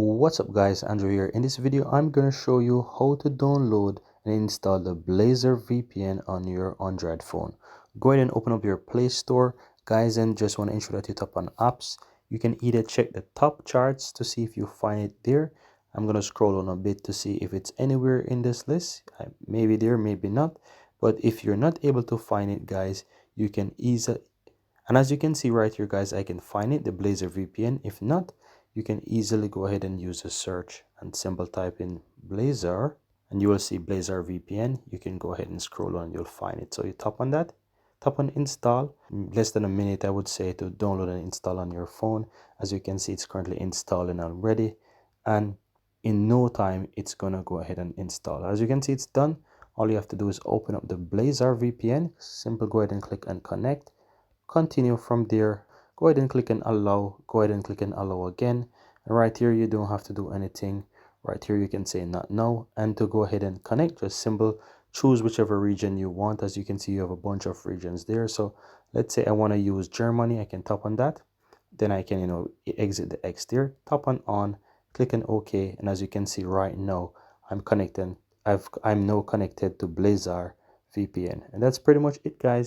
What's up guys, Andrew here. In this video I'm going to show you how to download and install the Blazar VPN on your Android phone. Go ahead and open up your Play Store guys, and just want to ensure that you tap on apps. You can either check the top charts to see if you find it there. I'm going to scroll on a bit to see if it's anywhere in this list. Maybe there, maybe not. But if you're not able to find it guys, you can easily, and as you can see right here guys, I can find it, the Blazar VPN. If not, you can easily go ahead and use a search and simple type in Blazar and you will see Blazar VPN. You can go ahead and scroll on, you'll find it. So you tap on that, tap on install. Less than a minute I would say to download and install on your phone. As you can see, it's currently installing already, and in no time it's gonna go ahead and install. As you can see, it's done. All you have to do is open up the Blazar VPN. Simple, go ahead and click and connect. Continue from there. Go ahead and click and allow. Go ahead and click and allow again. And right here you don't have to do anything. Right here you can say not now, and to go ahead and connect, just simple choose whichever region you want. As you can see, you have a bunch of regions there. So let's say I want to use Germany. I can tap on that, then I can exit the X there, tap on, click on OK, and as you can see right now I'm connected. I'm now connected to Blazar VPN, and that's pretty much it guys.